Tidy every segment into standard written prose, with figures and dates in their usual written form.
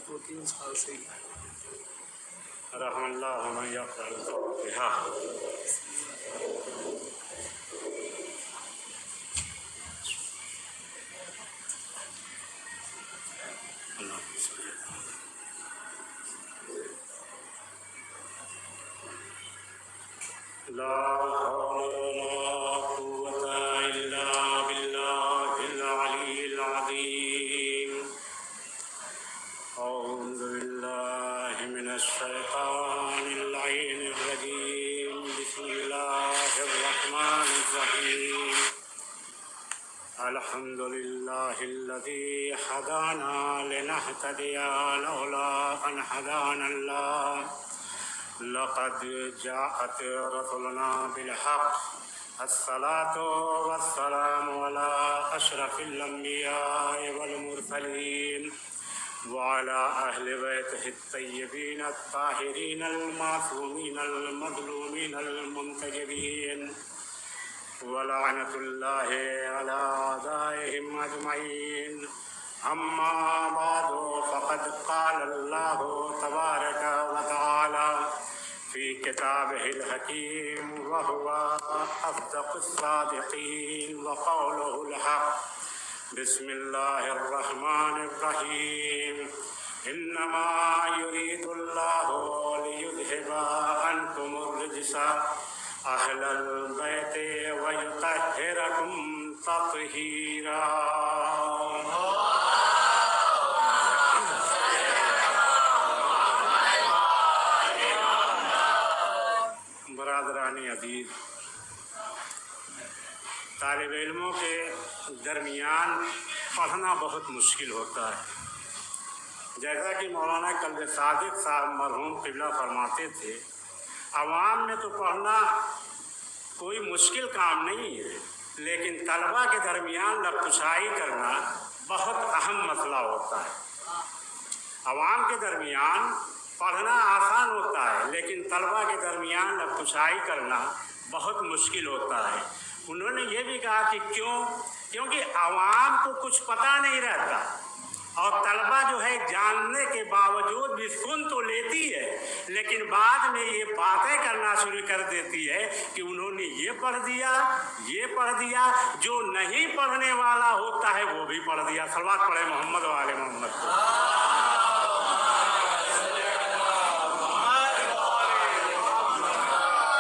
2-3 سال سے ہی رحم اللہ من یقرأ الفاتحہ۔ لا حول ولا قوة إلا بالله العلي العظيم۔ أعوذ بالله من الشيطان اللعين الرجيم، بسم الله الرحمن الرحيم۔ الحمد لله الذي هدانا لنهتدي لولا أن هدانا الله، لقد جاءت رسلنا بالحق، الصلاة والسلام على أشرف الأنبياء والمرسلين وعلى أهل بيته الطيبين الطاهرين المعصومين المظلومين المنتجبين، ولعنة الله على أعدائهم أجمعين۔ أما بعد، فقد قال الله تبارك وتعالى في كتابه الحكيم وهو أصدق الصادقين وقوله الحق، بسم الله الرحمن الرحيم۔ إنما يريد الله ليذهب عنكم الرجس أهل البيت ويطهركم تطهيرا۔ برادران عزیز، طالب علموں کے درمیان پڑھنا بہت مشکل ہوتا ہے۔ جیسا کہ مولانا قلب صادق صاحب مرحوم قبلہ فرماتے تھے، عوام میں تو پڑھنا کوئی مشکل کام نہیں ہے، لیکن طلبہ کے درمیان لفظائی کرنا بہت اہم مسئلہ ہوتا ہے۔ عوام کے درمیان پڑھنا آسان ہوتا ہے، لیکن طلبہ کے درمیان لفظائی کرنا بہت مشکل ہوتا ہے۔ انہوں نے یہ بھی کہا کہ کیونکہ عوام کو کچھ پتہ نہیں رہتا، اور طلبہ جو ہے جاننے کے باوجود بھی سن تو لیتی ہے، لیکن بعد میں یہ باتیں کرنا شروع کر دیتی ہے کہ انہوں نے یہ پڑھ دیا، جو نہیں پڑھنے والا ہوتا ہے وہ بھی پڑھ دیا۔ صلوات پڑھے محمد و آل محمد۔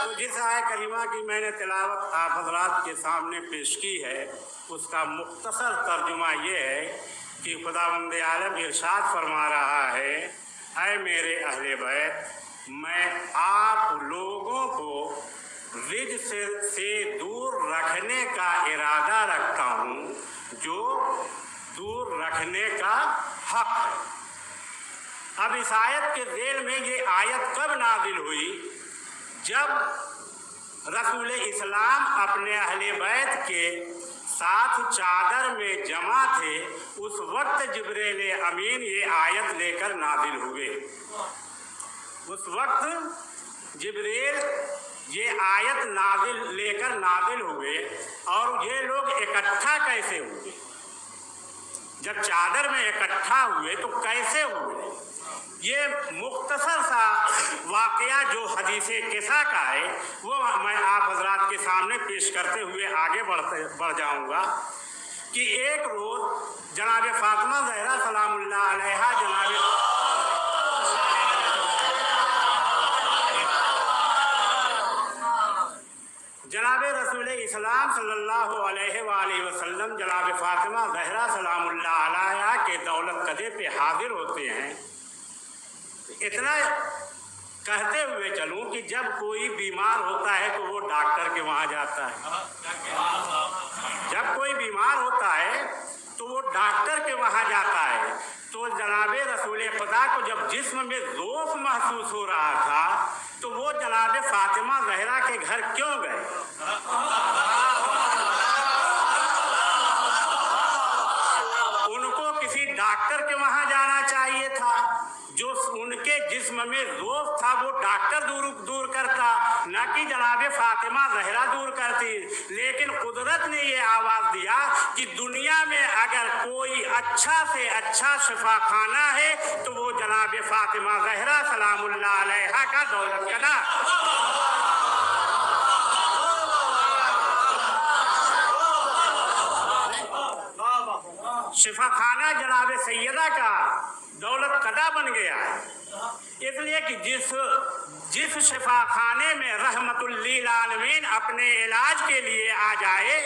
تو جس آیت کریمہ کی میں نے تلاوت آپ حضرات کے سامنے پیش کی ہے، اس کا مختصر ترجمہ یہ ہے کہ خداوند عالم ارشاد فرما رہا ہے، اے میرے اہل بیت، میں آپ لوگوں کو رجس سے دور رکھنے کا ارادہ رکھتا ہوں، جو دور رکھنے کا حق ہے۔ اب اس آیت کے ذیل میں یہ آیت کب نازل ہوئی؟ جب رسول اسلام اپنے اہل بیت کے ساتھ چادر میں جمع تھے، اس وقت جبریل امین یہ آیت لے کر نازل ہوئے۔ اس وقت جبریل یہ آیت لے کر نازل ہوئے، اور یہ لوگ اکٹھا کیسے ہوئے؟ جب چادر میں اکٹھا ہوئے تو کیسے ہوئے؟ یہ مختصر سا واقعہ جو حدیث قصہ کا ہے، وہ میں آپ حضرات کے سامنے پیش کرتے ہوئے آگے بڑھ جاؤں گا کہ ایک روز جناب فاطمہ زہرا سلام اللہ علیہا جناب رسول اسلام صلی اللہ علیہ وآلہ وسلم جناب فاطمہ زہرا سلام اللہ علیہا کے دولت قدے پہ حاضر ہوتے ہیں۔ اتنا کہتے ہوئے چلوں کہ جب کوئی بیمار ہوتا ہے تو وہ ڈاکٹر کے وہاں جاتا ہے، جب کوئی بیمار ہوتا ہے تو وہ ڈاکٹر کے وہاں جاتا ہے۔ تو جناب رسول خدا کو جب جسم میں ذوف محسوس ہو رہا تھا تو وہ جناب فاطمہ زہرا کے گھر کیوں گئے؟ ان کو کسی ڈاکٹر کے وہاں جانا چاہیے تھا जो उनके जिस्म में रोग था वो डॉक्टर दूर करता, न कि जनाब फातिमा ज़हरा दूर करती। लेकिन कुदरत ने ये आवाज़ दिया कि दुनिया में अगर कोई अच्छा से अच्छा शिफा खाना है तो वो जनाब फातिमा ज़हरा सलामुल्लाह अलैहा का दौलत कदा। शिफा खाना जनाब सैयदा का दौलत कदा बन गया है, इसलिए कि जिस शिफा खाने में रहमतुल लिल आलमीन अपने इलाज के लिए आ जाए,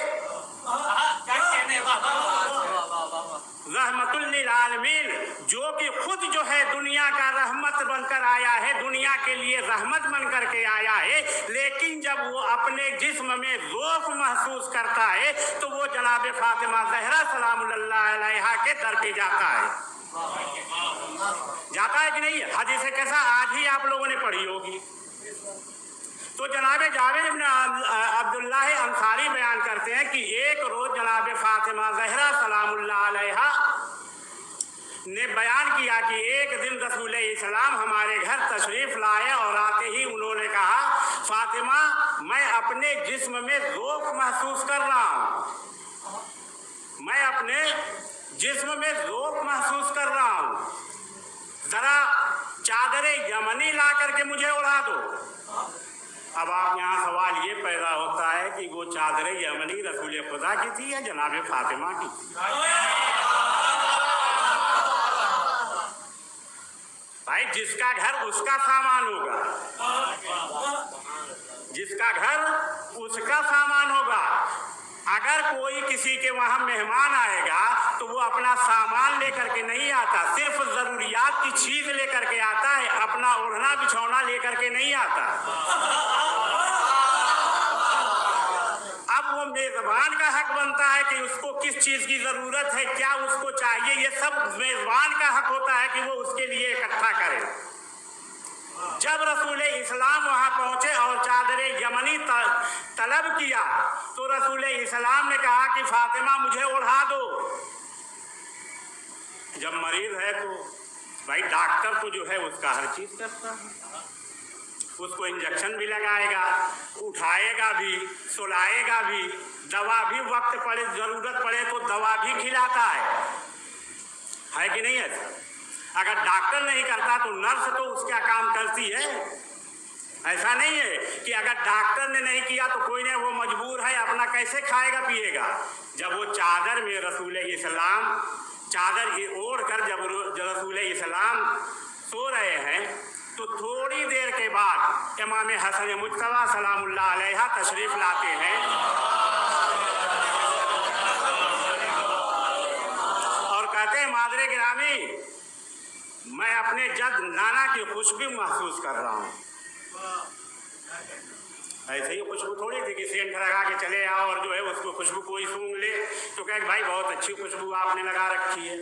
रहमतुल लिल आलमीन जो कि खुद जो है दुनिया का रहमत बनकर आया है, दुनिया के लिए रहमत बन करके आया है, लेकिन जब वो अपने जिस्म में ज़ौक़ महसूस करता है तो वो जनाब फातिमा ज़हरा सलामुल्लाह अलैहा के दर पे जाता है कि नहीं? हदीस कैसा आज ही आप लोगों ने पढ़ी होगी। तो जनाब जावेद इब्न अब्दुल्लाह अंसारी बयान करते हैं कि एक रोज़ जनाब फातिमा ज़हरा सलामुल्लाह अलैहा ने बयान किया कि एक दिन रसूल इस्लाम हमारे घर तशरीफ़ लाए और आते ही उन्होंने कहा, फातिमा मैं अपने जिस्म में ज़ौक़ महसूस कर रहा हूँ, मैं अपने जिस्म में ज़ौक़ महसूस कर रहा हूँ, ज़रा चादर यमनी ला करके मुझे उड़ा दो। अब आप यहाँ सवाल ये पैदा होता है कि वो चादर यमनी रसूल खुदा की थी या जनाब फातिमा की? भाई जिसका घर उसका सामान होगा, जिसका घर उसका सामान होगा। अगर कोई किसी के वहाँ मेहमान आएगा तो वो अपना सामान लेकर के नहीं आता, सिर्फ ज़रूरियात की चीज़ लेकर के आता है, अपना ओढ़ना बिछौना लेकर के नहीं आता। अब वो मेज़बान का हक बनता है कि उसको किस चीज़ की ज़रूरत है, क्या उसको चाहिए, ये सब मेज़बान का हक होता है कि वो उसके लिए इकट्ठा करे। जब रसूल इस्लाम वहाँ पहुँचे और चादर यमनी तलब किया तो रसूल इस्लाम ने कहा कि फातिमा मुझे ओढ़ा दो। जब मरीज है तो भाई डॉक्टर तो जो है उसका हर चीज़ करता है, उसको इंजेक्शन भी लगाएगा, उठाएगा भी, सुलाएगा भी, दवा भी वक्त पड़े ज़रूरत पड़े तो दवा भी खिलाता है कि नहीं है? अगर डॉक्टर नहीं करता तो नर्स तो उसका काम करती है। ऐसा नहीं है कि अगर डॉक्टर ने नहीं किया तो कोई नहीं, वो मजबूर है, अपना कैसे खाएगा पिएगा। जब वो चादर में रसूल इस्लाम चादर ओढ़ कर जब रसूल इस्लाम सो रहे हैं तो थोड़ी देर के बाद इमाम हसन मुज्तबा सलामुल्लाह अलैहा तशरीफ़ लाते हैं और कहते हैं, मादरे गिरामी मैं अपने जद नाना की खुशबू महसूस कर रहा हूँ। ऐसे ही खुशबू थोड़ी थी कि सेंट लगा के चले आओ और जो है उसको खुशबू कोई सूंघ ले तो कहे भाई बहुत अच्छी खुशबू आपने लगा रखी है।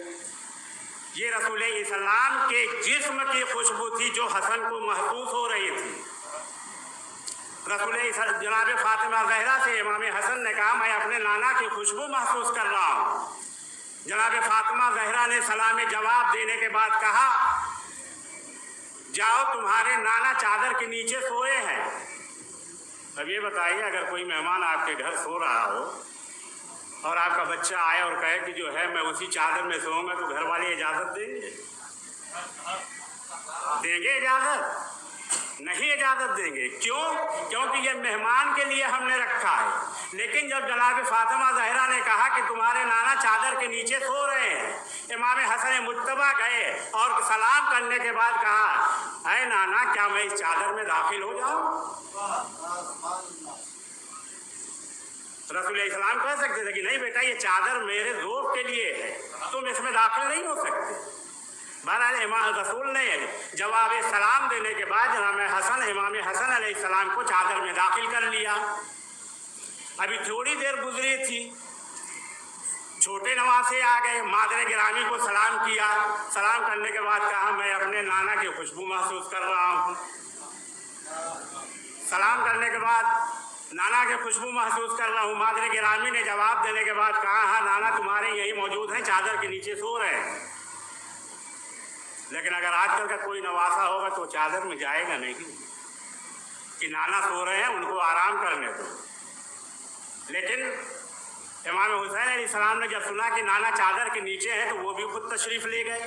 ये रसूल इस्लाम के जिस्म की खुशबू थी जो हसन को महसूस हो रही थी। रसूल जनाब फातिमा ज़हरा से इमाम हसन ने कहा, मैं अपने नाना की खुशबू महसूस कर रहा हूँ। जनाब फातिमा ज़हरा ने सलाम जवाब देने के बाद कहा, जाओ तुम्हारे नाना चादर के नीचे सोए हैं। अब ये बताइए, अगर कोई मेहमान आपके घर सो रहा हो और आपका बच्चा आए और कहे कि जो है मैं उसी चादर में सोऊंगा तो घर वाले इजाज़त देंगे? देंगे इजाज़त? नहीं इजाज़त देंगे। क्यों? क्योंकि ये मेहमान के लिए हमने रखा है। लेकिन जब जनाब फातिमा ज़हरा ने कहा कि तुम्हारे नाना चादर के नीचे सो रहे हैं, इमाम हसन मुज्तबा गए और सलाम करने के बाद कहा, ऐ नाना क्या मैं इस चादर में दाखिल हो जाऊं? रसूल इस्लाम कह सकते थे कि नहीं बेटा, ये चादर मेरे ज़ौक़ के लिए है, तुम इसमें दाखिल नहीं हो सकते। बहरहाल इमाम रसूल ने जवाब सलाम देने के बाद इमाम हसन अलैहिस्सलाम को चादर में दाखिल कर लिया। अभी थोड़ी देर गुजरी थी, छोटे नवासे आ गए, मादरे गिरामी को सलाम किया। सलाम करने के बाद कहा, मैं अपने नाना की खुशबू महसूस कर रहा हूँ। सलाम करने के बाद नाना की खुशबू महसूस कर रहा हूँ। मादरे गिरामी ने जवाब देने के बाद कहा, हाँ नाना तुम्हारे यही मौजूद हैं, चादर के नीचे सो रहे हैं। लेकिन अगर आजकल का कोई नवासा होगा तो चादर में जाएगा नहीं कि नाना सो रहे हैं, उनको आराम करने दो। लेकिन इमाम हुसैन अलैहिस्सलाम ने जब सुना कि नाना चादर के नीचे हैं तो वो भी खुद तशरीफ़ ले गए।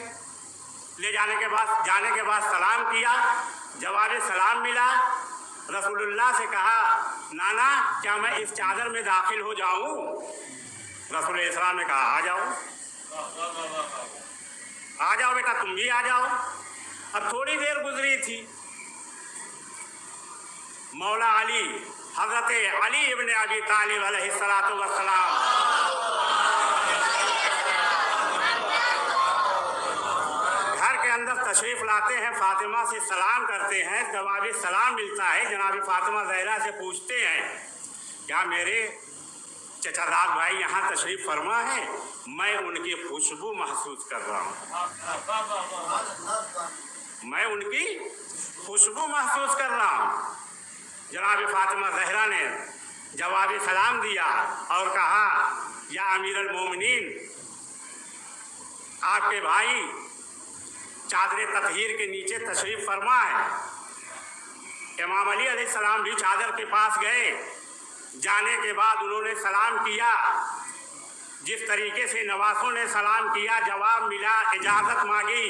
ले जाने के बाद सलाम किया, जवाब सलाम मिला। रसूलुल्लाह से कहा, नाना क्या मैं इस चादर में दाखिल हो जाऊं? रसूल इस्लाम ने कहा, आ जाओ बेटा, तुम भी आ जाओ। अब थोड़ी देर गुजरी थी, मौला अली हजरत अली इब्न अबी तालिब अलैहिस्सलातु वस्सलाम घर के अंदर तशरीफ लाते हैं, फातिमा से सलाम करते हैं, जवाब सलाम मिलता है। जनाब फातिमा ज़हरा से पूछते हैं, क्या मेरे चचादाद भाई यहाँ तशरीफ फरमा है? मैं उनकी खुशबू महसूस कर रहा हूँ, मैं उनकी खुशबू महसूस कर रहा हूँ। जनाब फातिमा ज़हरा ने जवाब सलाम दिया और कहा, या अमीरुल मोमिनीन, आपके भाई चादर ततहीर के नीचे तशरीफ़ फरमा है। इमाम अली अलैहिस्सलाम भी चादर के पास गए। जाने के बाद उन्होंने सलाम किया, जिस तरीके से नवासों ने सलाम किया, जवाब मिला, इजाज़त मांगी,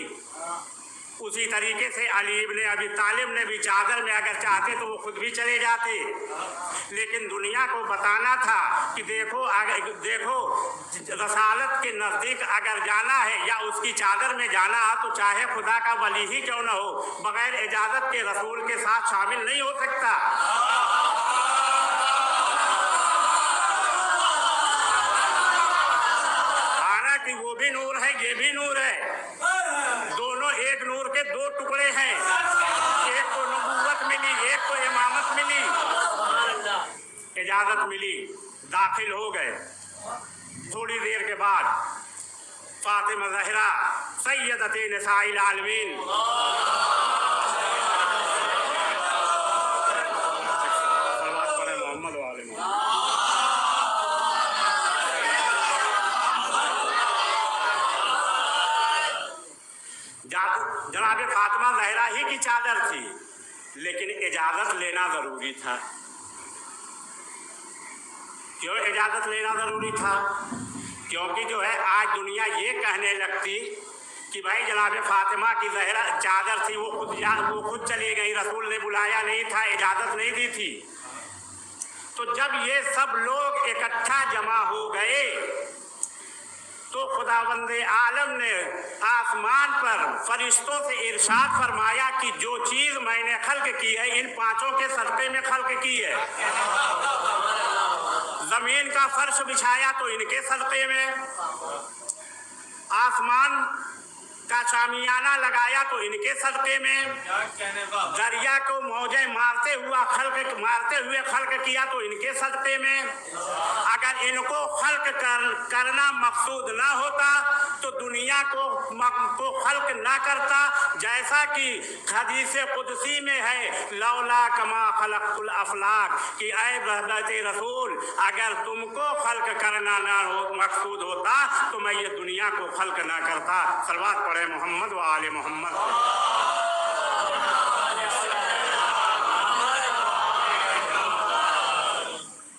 उसी तरीके से अली इब्न अबी तालिब ने भी चादर में अगर चाहते तो वो खुद भी चले जाते, लेकिन दुनिया को बताना था कि देखो रसालत के नज़दीक अगर जाना है या उसकी चादर में जाना है तो चाहे खुदा का वली ही क्यों न हो, बगैर इजाज़त के रसूल के साथ शामिल नहीं हो सकता। हालांकि वो भी नूर है, ये भी नूर है, दोनों एक नूर के दो टुकड़े हैं। एक को नबूवत मिली, एक को इमामत मिली। इजाजत मिली, दाखिल हो गए। थोड़ी देर के बाद फातिमा ज़हरा सय्यदते निसाइल आलमीन जनाब फातिमा ज़हरा ही की चादर थी, लेकिन इजाज़त लेना ज़रूरी था। क्यों इजाज़त लेना ज़रूरी था? क्योंकि जो है आज दुनिया ये कहने लगती कि भाई जनाब फातिमा की ज़हरा चादर थी, वो खुद चली गई, रसूल ने बुलाया नहीं था, इजाज़त नहीं दी थी। तो जब ये सब लोग इकट्ठा जमा हो गए तो खुदावंद आलम ने आसमान पर फरिश्तों से इरशाद फरमाया कि जो चीज़ मैंने खल्क की है इन पांचों के सदक़े में खल्क की है। ज़मीन का फर्श बिछाया तो इनके सदक़े में, आसमान का शामियाना लगाया तो इनके सदक़े में, दरिया को मौजें मारते हुए खल्क किया तो इनके सदक़े में। अगर इनको खल्क करना मकसूद ना होता तो दुनिया को खल्क ना करता। जैसा कि हदीस कुदसी में है, लौला कमा खलक़तुल अफ़लाक, कि ऐ बहबत रसूल, अगर तुमको खल्क करना ना हो मकसूद होता तो मैं ये दुनिया को खल्क ना करता। सलवात पढ़े मोहम्मद व आले मोहम्मद।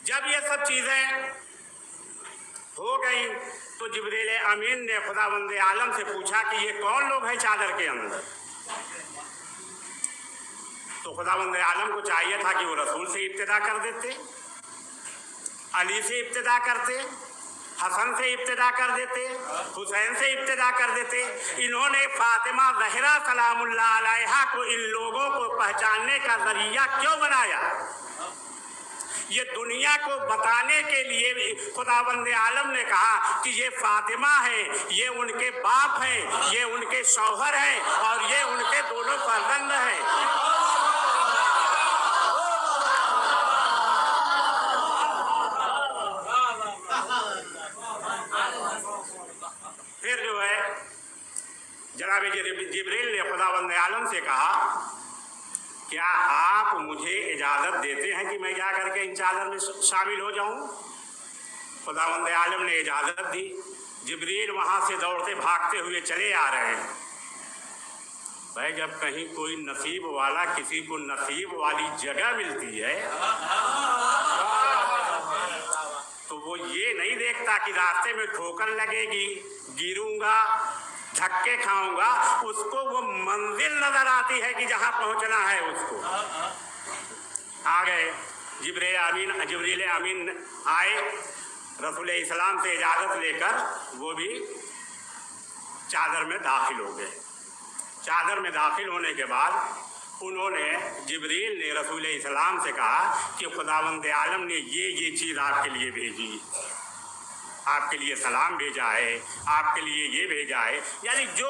जब ये सब चीज़ें हो गई तो जिब्रील अमीन ने खुदावंद आलम से पूछा कि ये कौन लोग हैं चादर के अंदर। तो खुदावंद आलम को चाहिए था कि वो रसूल से इब्तिदा कर देते, अली से इब्तिदा करते, हसन से इब्तिदा कर देते, हुसैन से इब्तिदा कर देते। इन्होंने फातिमा ज़हरा सलामुल्लाह अलैहा को इन लोगों को पहचानने का ज़रिया क्यों बनाया? ये दुनिया को बताने के लिए खुदावंद आलम ने कहा कि ये फातिमा है, ये उनके बाप हैं, ये उनके शौहर हैं और ये उनके दोनों फर्जंद हैं। फिर जो है जनाब जिब्रील ने खुदावंद आलम से कहा, क्या आप मुझे इजाज़त देते हैं कि मैं जा करके इन चादर में शामिल हो जाऊं? खुदावंद आलम ने इजाज़त दी। जिब्रील वहाँ से दौड़ते भागते हुए चले आ रहे हैं। भाई जब कहीं कोई नसीब वाला किसी को नसीब वाली जगह मिलती है तो वो ये नहीं देखता कि रास्ते में ठोकर लगेगी, गिरूंगा, धक्के खाऊंगा, उसको वो मंजिल नजर आती है कि जहां पहुंचना है उसको। आ गए जिब्रील अमीन आए, रसूल इस्लाम से इजाज़त लेकर वो भी चादर में दाखिल हो गए। चादर में दाखिल होने के बाद उन्होंने जिब्रील ने रसूल इस्लाम से कहा कि खुदावंद आलम ने ये चीज़ आपके लिए भेजी, आपके लिए सलाम भेजा है, आपके लिए ये भेजा है। यानी जो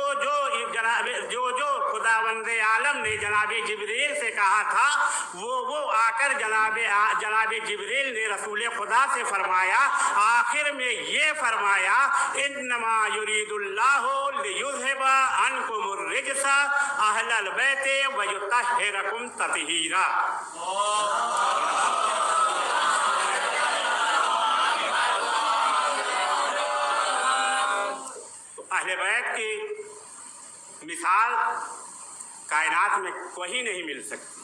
खुदावंद आलम ने जनाबे जिब्रील से कहा था वो आकर जनाबे जिब्रील ने रसूल खुदा से फरमाया। आखिर में ये फरमाया, इन्नमा युरीदुल्लाहु लियुज़हिबा अन्कुमुर रिज्सा अहलल बैति व युतहिरकुम तत्हीरा। अहले बैत की मिसाल कायनात में कोई नहीं मिल सकती।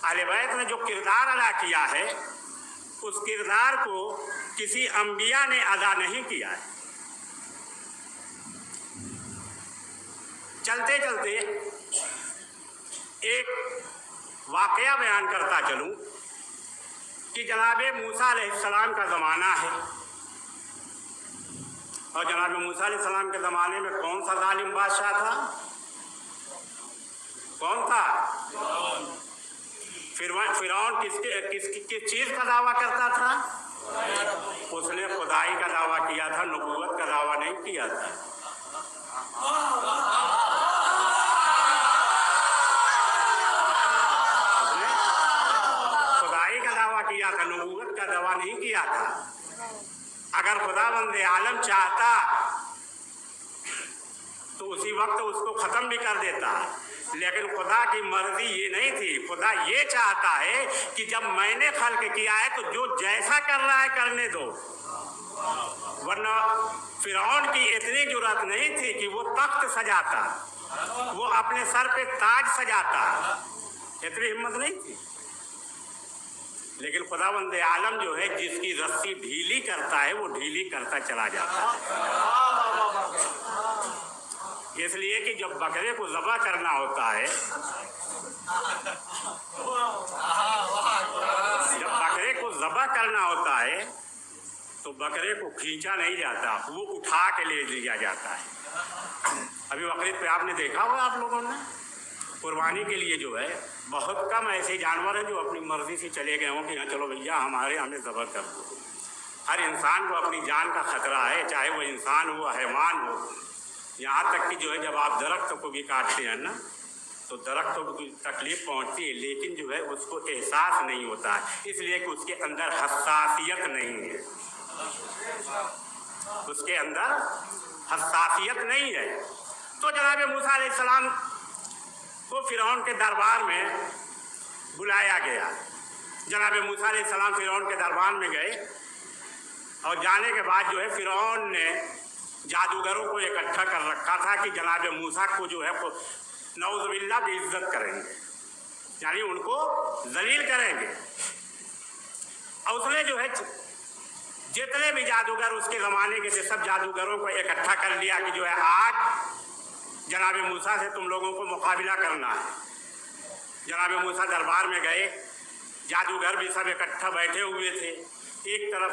अहले बैत ने जो किरदार अदा किया है उस किरदार को किसी अंबिया ने अदा नहीं किया है। चलते चलते एक वाकया बयान करता चलूं कि जनाबे मूसा अलैहिस्सलाम का ज़माना है और जनाब मूसा अलैहिस्सलाम के ज़माने में कौन सा जालिम बादशाह था? कौन था? फिरौन किस चीज़ का दावा करता था? उसने खुदाई का दावा किया था, नबूवत का दावा नहीं किया था। उसने खुदाई का दावा किया था, नबूवत का दावा नहीं किया था। अगर खुदावंद आलम चाहता तो उसी वक्त उसको ख़त्म भी कर देता, लेकिन खुदा की मर्जी ये नहीं थी। खुदा ये चाहता है कि जब मैंने खल्क किया है तो जो जैसा कर रहा है करने दो। वरना फिरौन की इतनी जुर्रत नहीं थी कि वो तख्त सजाता, वो अपने सर पे ताज सजाता, इतनी हिम्मत नहीं थी। लेकिन खुदावंद आलम जो है जिसकी रस्सी ढीली करता है वो ढीली करता चला जाता है। इसलिए कि जब बकरे को ज़बह करना होता है, जब बकरे को ज़बह करना होता है तो बकरे को खींचा नहीं जाता, वो उठा के ले लिया जाता है। अभी बकरीद पे आपने देखा होगा आप लोगों ने, कुर्बानी के लिए जो है बहुत कम ऐसे जानवर हैं जो अपनी मर्जी से चले गए हों कि हाँ चलो भैया हमें ज़बह कर दो। हर इंसान को अपनी जान का खतरा है, चाहे वो इंसान हो, हैवान हो। यहाँ तक कि जो है जब आप दरख्त को भी काटते हैं ना तो दरख्त को तकलीफ पहुँचती है, लेकिन जो है उसको एहसास नहीं होता है, इसलिए कि उसके अंदर हसासियत नहीं है, उसके अंदर हसासियत नहीं है। तो जनाब मूसा अलैहिस्सलाम को फिरौन के दरबार में बुलाया गया। जनाब मूसा अलैहिस्सलाम फिरौन के दरबार में गए और जाने के बाद जो है फिरौन ने जादूगरों को इकट्ठा कर रखा था कि जनाब मूसा को जो है नौज़ुबिल्लाह बेइज्जत करेंगे, यानी उनको जलील करेंगे। और उसने जो है जितने भी जादूगर उसके ज़माने के थे सब जादूगरों को इकट्ठा कर लिया कि जो है आज जनाब मूसा से तुम लोगों को मुकाबला करना है। जनाब मूसा दरबार में गए, जादूगर भी सब इकट्ठा बैठे हुए थे। एक तरफ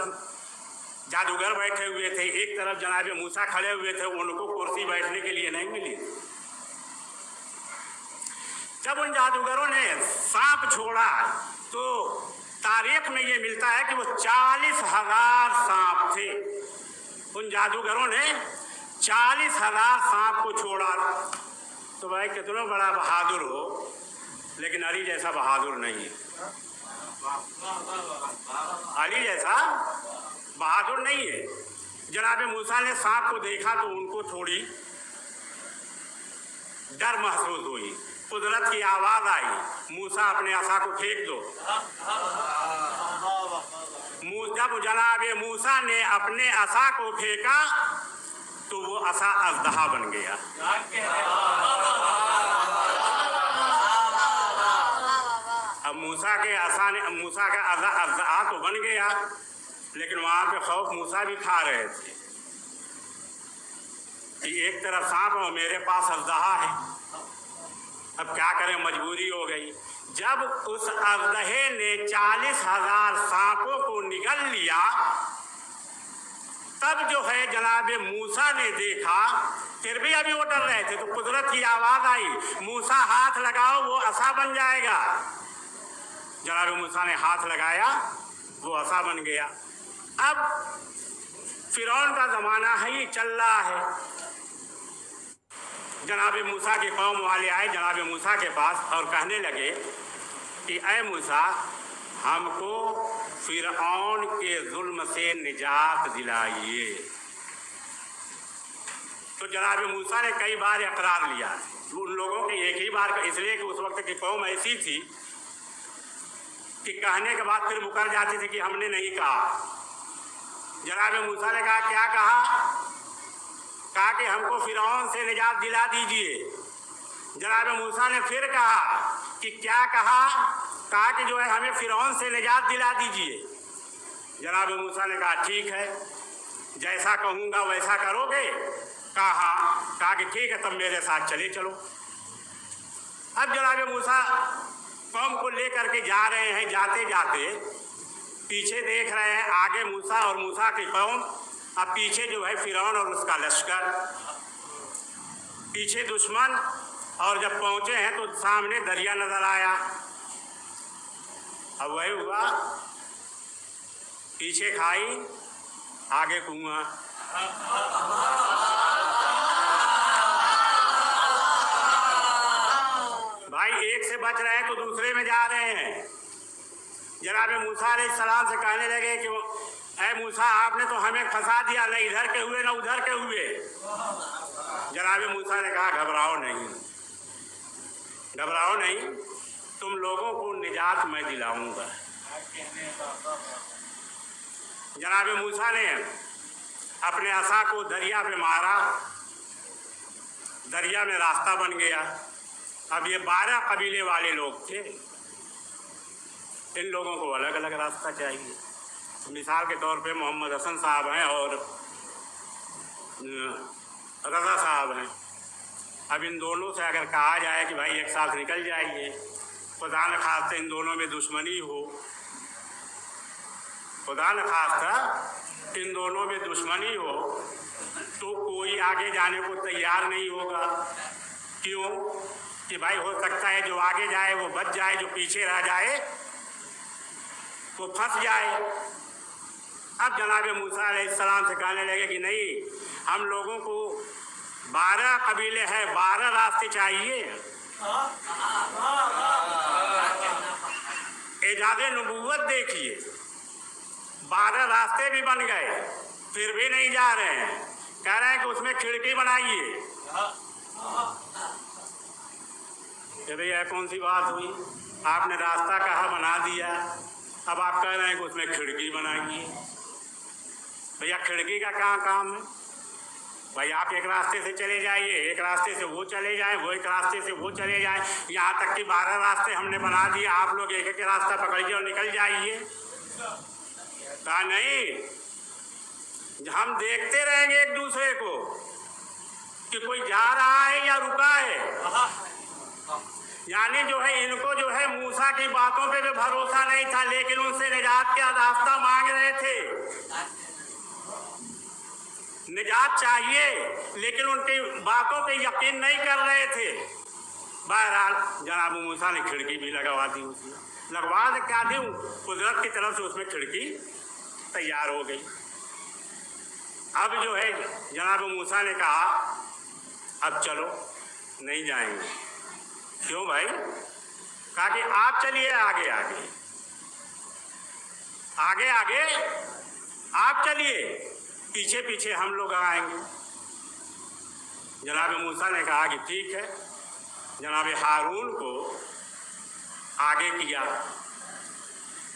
जादूगर बैठे हुए थे, एक तरफ जनाब मूसा खड़े हुए थे। उनको कुर्सी बैठने के लिए नहीं मिली। जब उन जादूगरों ने सांप छोड़ा तो तारीख में ये मिलता है कि वो 40,000 सांप थे। उन जादूगरों ने 40,000 सांप को छोड़ा। तो भाई कितना बड़ा बहादुर हो, लेकिन अली जैसा बहादुर नहीं है। अली जैसा बहादुर नहीं है। जनाब मूसा ने सांप को देखा तो उनको थोड़ी डर महसूस हुई। कुदरत की आवाज़ आई, मूसा अपने आसा को फेंक दो। जब जनाब मूसा ने अपने आसा को फेंका तो वो असा अजदहा बन गया। अब मूसा का अजदहा तो बन गया, लेकिन वहाँ पे खौफ मूसा भी खा रहे थे कि एक तरफ सांप और मेरे पास अजदहा है, अब क्या करें, मजबूरी हो गई। जब उस अजदहे ने 40,000 सांपों को निगल लिया, तब जो है जनाब मूसा ने देखा, फिर भी अभी वो डर रहे थे, तो कुदरत की आवाज आई, मूसा हाथ लगाओ वो असा बन जाएगा। जनाब मूसा ने हाथ लगाया, वो असा बन गया। अब फिरौन का ज़माना है, ये चल रहा है। जनाब मूसा के कौम वाले आए जनाब मूसा के पास और कहने लगे कि ऐ मूसा, हमको फिरौन के जुल्म से निजात दिलाइए। तो जनाब मूसा ने कई बार इकरार लिया, उन लोगों की एक ही बार, इसलिए कि उस वक्त की कौम ऐसी थी कि कहने के बाद फिर मुकर जाती थी कि हमने नहीं कहा। जनाब मूसा ने कहा, क्या कहा? कहा कि हमको फिरौन से निजात दिला दीजिए। जनाब मूसा ने फिर कहा कि क्या कहा? कहा कि जो है हमें फिरौन से निजात दिला दीजिए। जनाब मूसा ने कहा ठीक है, जैसा कहूँगा वैसा करोगे? कहा कि ठीक है, तब मेरे साथ चले चलो। अब जनाब मूसा कौम को लेकर के जा रहे हैं, जाते जाते पीछे देख रहे हैं, आगे मूसा और मूसा की कौम, अब पीछे जो है फिरौन और उसका लश्कर, पीछे दुश्मन। और जब पहुंचे हैं तो सामने दरिया नजर आया। अब वही हुआ, पीछे खाई आगे कुआं। भाई एक से बच रहे हैं तो दूसरे में जा रहे हैं। जनाब मूसा अलैहिस्सलाम से कहने लगे कि ऐ मूसा, आपने तो हमें फंसा दिया, न इधर के हुए न उधर के हुए। जनाब मूसा ने कहा, घबराओ नहीं, तुम लोगों को निजात मैं दिलाऊंगा। जनाब मूसा ने अपने असा को दरिया पे मारा, दरिया में रास्ता बन गया। अब ये 12 कबीले वाले लोग थे, इन लोगों को अलग अलग रास्ता चाहिए। मिसाल के तौर पे मोहम्मद हसन साहब हैं और रज़ा साहब हैं। अब इन दोनों से अगर कहा जाए कि भाई एक साथ निकल जाइए, खुदा न खास्ता इन दोनों में दुश्मनी हो, खुदा न खास्ता इन दोनों में दुश्मनी हो, तो कोई आगे जाने को तैयार नहीं होगा। क्यों? कि भाई हो सकता है जो आगे जाए वो बच जाए, जो पीछे रह जाए वो फंस जाए। अब जनाब मूसा अलैहिस्सलाम से कहने लगे कि नहीं, हम लोगों को 12 कबीले हैं, 12 रास्ते चाहिए। एजाज़े नबूवत देखिए, 12 रास्ते भी बन गए, फिर भी नहीं जा रहे हैं। कह रहे हैं कि उसमें खिड़की बनाइए। भैया कौन सी बात हुई? आपने रास्ता कहा बना दिया, अब आप कह रहे हैं कि उसमें खिड़की बनाइए। भैया खिड़की का क्या काम है? भाई आप एक रास्ते से चले जाइए, एक रास्ते से वो चले जाएं, वो एक रास्ते से वो चले जाएं, यहाँ तक कि 12 रास्ते हमने बना दिए, आप लोग एक एक रास्ता पकड़िए और निकल जाइए। कहा नहीं, हम देखते रहेंगे एक दूसरे को कि कोई जा रहा है या रुका है। यानी जो है इनको जो है मूसा की बातों पे भी भरोसा नहीं था, लेकिन उनसे निजात का रास्ता मांग रहे थे। निजात चाहिए, लेकिन उनकी बातों पे यकीन नहीं कर रहे थे। बहरहाल जनाब मूसा ने खिड़की भी लगवा दी, उसमें लगवा दे क्या दी, कुदरत की तरफ से उसमें खिड़की तैयार हो गई। अब जो है जनाब मूसा ने कहा अब चलो, नहीं जाएंगे। क्यों भाई? कहा कि आप चलिए आगे आगे, आगे आगे आप चलिए, पीछे पीछे हम लोग आएंगे। जनाब मूसा ने कहा कि ठीक है। जनाब हारून को आगे किया,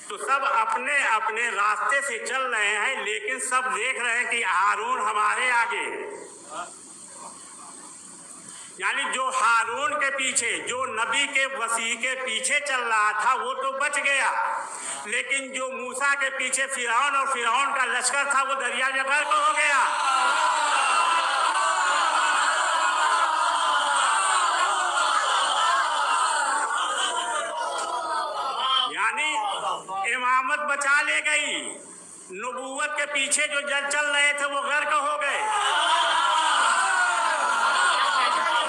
तो सब अपने अपने रास्ते से चल रहे हैं, लेकिन सब देख रहे हैं कि हारून हमारे आगे। यानी जो हारून के पीछे, जो नबी के वसी के पीछे चल रहा था वो तो बच गया, लेकिन जो मूसा के पीछे फिरौन और फिरौन का लश्कर था वो दरिया में गर्क हो गया। यानी इमामत बचा ले गई, नबूवत के पीछे जो जज चल रहे थे वो गर्क हो गए।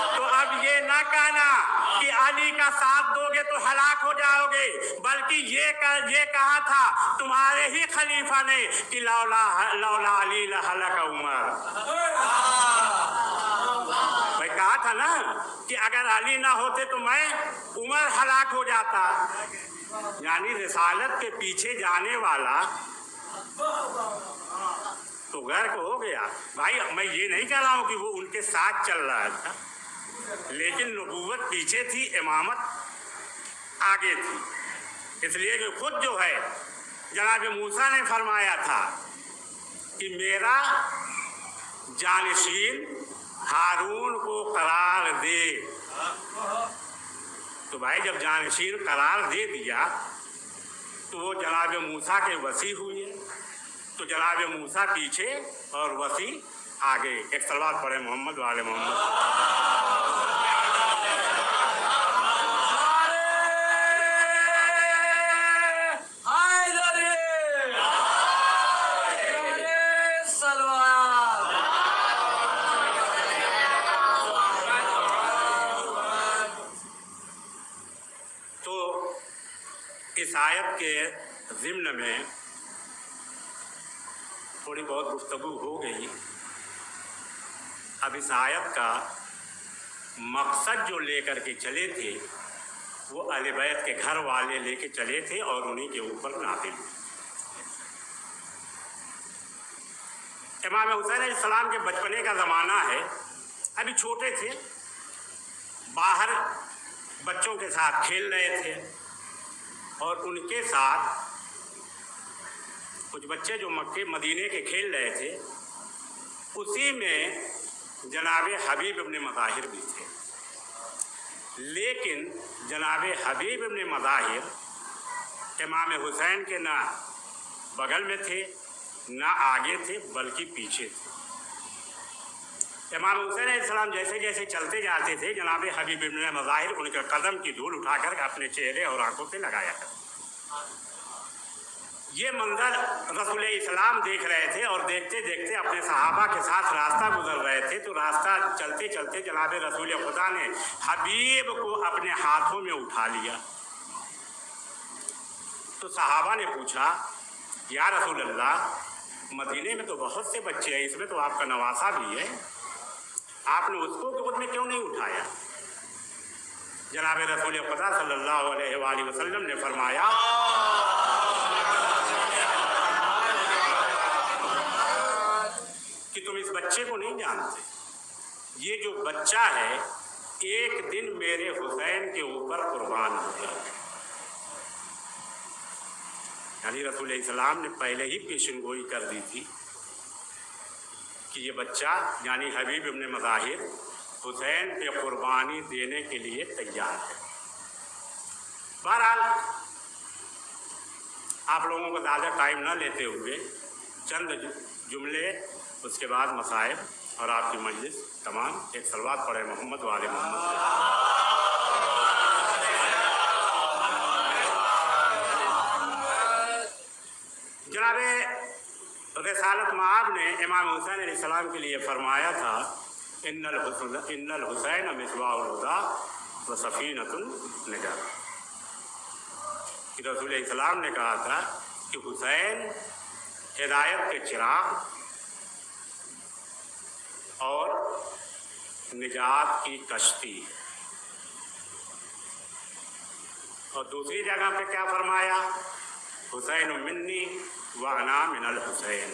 तो अब ये ना कहना कि अली का साथ दोगे तो हलाक हो जाओगे, बल्कि ये कहा था तुम्हारे ही खलीफा ने कि लौला अली लहलक उमर। भाई कहा था ना कि अगर अली ना होते तो मैं उमर हलाक हो जाता। यानी रिसालत के पीछे जाने वाला तो गर्क हो गया। भाई मैं ये नहीं कह रहा हूं कि वो उनके साथ चल रहा था, लेकिन नबूवत पीछे थी, इमामत आगे थी। इसलिए कि खुद जो है जनाब मूसा ने फरमाया था कि मेरा जानशीन हारून को करार दे। तो भाई जब जानशीन करार दे दिया तो वो जनाब मूसा के वसी हुए। तो जनाब मूसा पीछे और वसी आगे। एक सलवात पढ़े मोहम्मद वाले मोहम्मद। इस आयत के ज़िम्न में थोड़ी बहुत गुफ्तगू हो गई। अब इस आयत का मकसद जो लेकर के चले थे वो अहले बैत के घर वाले लेके चले थे और उन्हीं के ऊपर नाज़िल। इमाम हुसैन अलैहिस्सलाम के बचपने का ज़माना है, अभी छोटे थे, बाहर बच्चों के साथ खेल रहे थे और उनके साथ कुछ बच्चे जो मक्के मदीने के खेल रहे थे, उसी में जनाब हबीब इब्न मज़ाहिर भी थे। लेकिन जनाब हबीब इब्न मज़ाहिर इमाम हुसैन के ना बगल में थे, ना आगे थे, बल्कि पीछे थे। इमाम हुसैन अलैहिस्सलाम जैसे जैसे चलते जाते थे, जनाब हबीब इब्न मज़ाहिर उनके कदम की धूल उठाकर अपने चेहरे और आंखों पे लगाया करते। ये मंजर रसूल इस्लाम देख रहे थे और देखते देखते अपने सहाबा के साथ रास्ता गुजर रहे थे। तो रास्ता चलते चलते जनाब रसूल खुदा ने हबीब को अपने हाथों में उठा लिया। तो सहाबा ने पूछा, या रसूल अल्लाह, मदीने में तो बहुत से बच्चे हैं, इसमें तो आपका नवासा भी है, आपने उसको गोद में क्यों नहीं उठाया? जनाब रसूल खुदा सल्लल्लाहु अलैहि वसल्लम ने फरमाया, कि तुम इस बच्चे को नहीं जानते, ये जो बच्चा है एक दिन मेरे हुसैन के ऊपर कुर्बान हो गया। यानी रसूल इस्लाम ने पहले ही पेशनगोई कर दी थी कि ये बच्चा यानी हबीब इब्न मज़ाहिर हुसैन पे कुर्बानी देने के लिए तैयार है। बहरहाल आप लोगों को ज़्यादा टाइम न लेते हुए चंद जुमले, उसके बाद मसाइब और आपकी मजलिस तमाम। एक सलवात पढ़े मोहम्मद वाले मोहम्मद। जनाब रिसालत माब ने इमाम हुसैन अलैहिस्सलाम के लिए फरमाया था, इन्नल हुसैन मिसबाहुल हुदा व सफीनतुन निजात। कि रसूल इस्लाम ने कहा था कि हुसैन हिदायत के चिराग और निजात की कश्ती। और दूसरी जगह पे क्या फरमाया, हुसैन मिन्नी व अना मिनल हुसैन।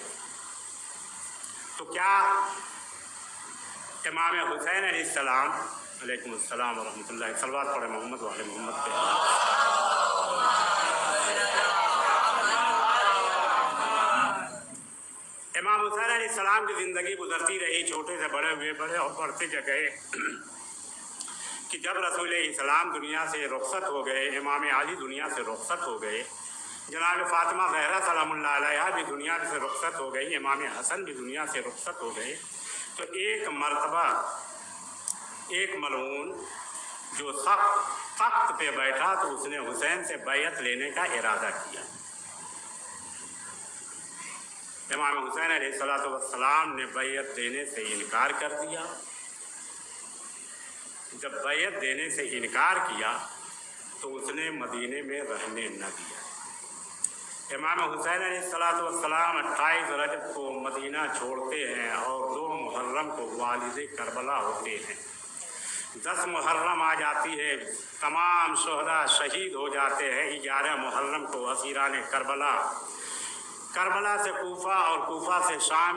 तो क्या इमाम हुसैन अलैहिस्सलाम अलैकुम अस्सलाम व रहमतुल्लाह, सलवात पढ़े मोहम्मद वाले मोहम्मद पे। इमाम हुसैन अलैहिस्सलाम की ज़िंदगी गुजरती रही, छोटे से बड़े हुए, बड़े और बढ़ते जगह کہ جب رسول اسلام دنیا سے رخصت ہو گئے، امام علی دنیا سے رخصت ہو گئے، جناب فاطمہ زہرا سلام اللہ علیہا بھی دنیا سے رخصت ہو گئی، امام حسن بھی دنیا سے رخصت ہو گئے، تو ایک مرتبہ ایک ملعون جو تخت پہ بیٹھا تو اس نے حسین سے بیعت لینے کا ارادہ کیا۔ امام حسین علیہ السلام نے بیعت دینے سے انکار کر دیا۔ جب بیعت دینے سے انکار کیا تو اس نے مدینے میں رہنے نہ دیا۔ امام حسین علیہ السلام 28 رجب کو مدینہ چھوڑتے ہیں اور 2 محرم کو والد کربلا ہوتے ہیں۔ 10 محرم آ جاتی ہے، تمام شہداء شہید ہو جاتے ہیں۔ 11 محرم کو اسیران کربلا سے کوفہ اور کوفہ سے شام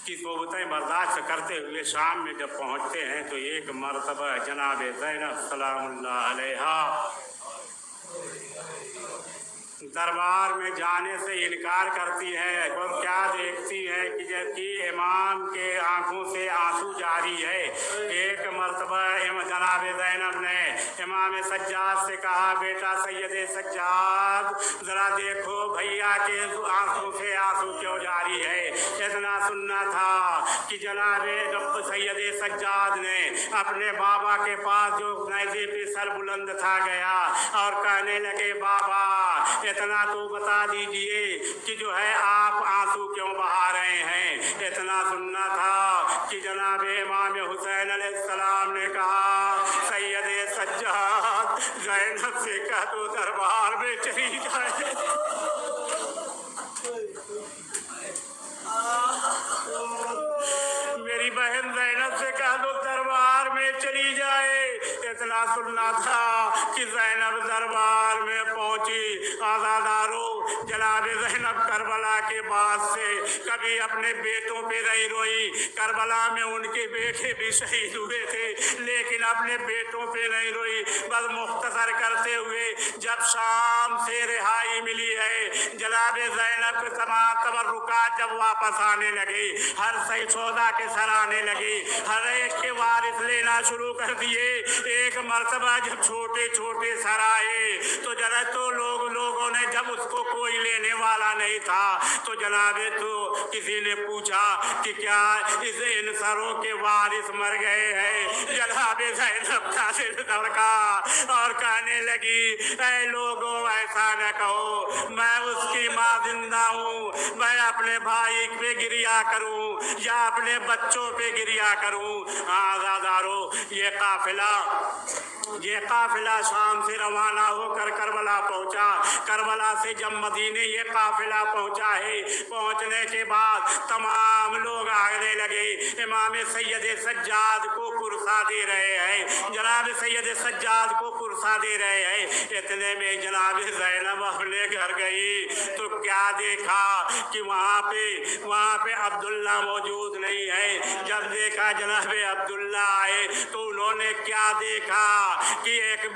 کی صحبتیں برداشت کرتے ہوئے شام میں جب پہنچتے ہیں تو ایک مرتبہ جناب زینب سلام اللہ علیہا دربار میں جانے سے انکار کرتی ہے۔ وہ کیا دیکھتی ہے کہ جبکہ امام کے آنکھوں سے آنسو جاری ہے۔ ایک مرتبہ جناب زینب نے امام سجاد سے کہا، بیٹا سید سجاد ذرا دیکھو بھیا کے آنکھوں سے آنسو کیوں جاری ہے۔ اتنا سننا تھا کہ جناب سید سجاد نے اپنے بابا کے پاس جو نیزے پہ سر بلند تھا گیا اور کہنے لگے، بابا اتنا تو بتا دیجئے کہ جو ہے آپ آنسو کیوں بہا رہے ہیں۔ اتنا سننا تھا کہ جناب امام حسین علیہ السلام نے کہا، سید سجاد زینب سے کہہ دو دربار میں چلی جائے۔ میری بہن زینب سے کہہ دو دربار میں چلی جائے۔ اتنا سننا تھا کہ زینب دربار میں پہنچی۔ آزادارو، جناب زینب کربلا کے بعد سے کبھی اپنے بیٹوں پہ نہیں روئی۔ کربلا میں ان کے بیٹے بھی شہید ہوئے تھے لیکن اپنے بیٹوں پہ نہیں روئی۔ بس مختصر کرتے ہوئے جب شام سے رہائی ملی ہے، جناب زینب کے تمام تبرکات جب واپس آنے لگے، ہر شہداء کے سر آنے لگے، ہر ایک کے وارث لینا شروع کر دیے۔ ایک مرتبہ جب چھوٹے چھوٹے سر آئے تو لوگوں نے جب اس کو کوئی لینے والا نہیں تھا تو جناب تو کسی نے پوچھا کہ کیا ان سروں کے وارث مر گئے ہیں؟ جناب زینب کا دل دھڑکا اور کہنے لگی، اے لوگوں ایسا نہ کہو، میں اس کی ماں زندہ ہوں، میں اپنے بھائی پہ گریا کروں یا اپنے بچوں پہ گریا کروں۔ آزادارو، یہ قافلہ شام سے روانہ ہو کر کربلا پہنچا۔ کربلا سے جب مدینے یہ قافلہ پہنچا ہے، پہنچنے کے بعد تمام لوگ آنے لگے، امام سید سجاد کو کرسا دے رہے ہیں، جناب سید سجاد کو کرسا دے رہے ہیں۔ اتنے میں جناب زینب اپنے گھر گئی تو کیا دیکھا کہ وہاں پہ عبداللہ موجود نہیں ہے۔ جب دیکھا جناب عبداللہ آئے تو انہوں نے کیا دیکھا کہ ایک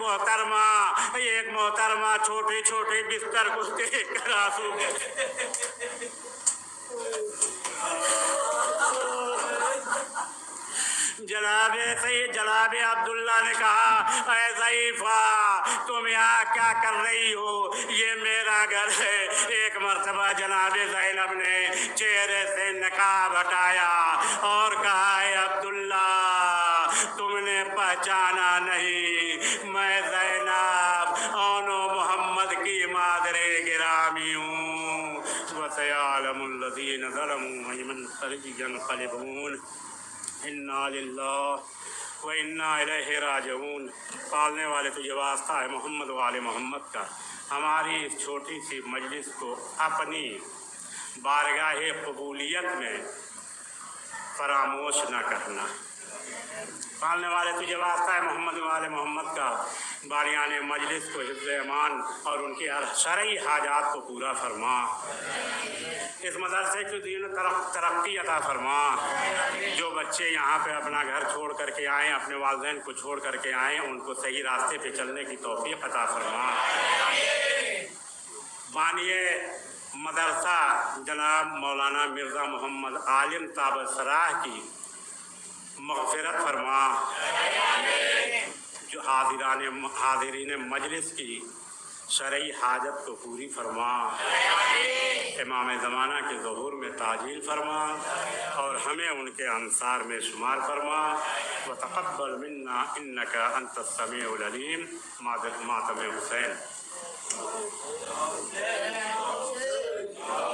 محترمہ چھوٹے چھوٹے بستر کو دیکھ کر آنسو جناب عبداللہ نے کہا، اے ضعیفہ تم یہاں کیا کر رہی ہو؟ یہ میرا گھر ہے۔ ایک مرتبہ جناب زینب نے چہرے سے نقاب ہٹایا اور کہا، اے عبداللہ تم نے پہچانا نہیں، میں زینب آنو محمد کی مادر گرامی ہوں۔ وَسَيَعْلَمُ الَّذِينَ ظَلَمُوا أَيَّ يَنقَلِبُونَ اِنَّا لِلَّهِ وَإِنَّا إِلَيْهِ راجعون۔ پالنے والے تو یہ واسطہ ہے محمد و آل محمد کا، ہماری اس چھوٹی سی مجلس کو اپنی بارگاہ قبولیت میں فراموش نہ کرنا۔ پالنے والے تجھے واسطہ ہے محمد و آل محمد کا، باریان مجلس کو حفظ امان اور ان کے شرعی حاجات کو پورا فرما، اس مدرسے کی دین ترقی عطا فرما۔ جو بچے یہاں پہ اپنا گھر چھوڑ کر کے آئیں، اپنے والدین کو چھوڑ کر کے آئیں، ان کو صحیح راستے پہ چلنے کی توفیق عطا فرما۔ بانی مدرسہ جناب مولانا مرزا محمد عالم طابت سراہ کی مغفرت فرما۔ جو حاضرین مجلس کی شرعی حاجت کو پوری فرما، امام زمانہ کے ظہور میں تعجیل فرما اور ہمیں ان کے انصار میں شمار فرما۔ وتقبل منا انک انت السمیع العلیم۔ ماتم حسین۔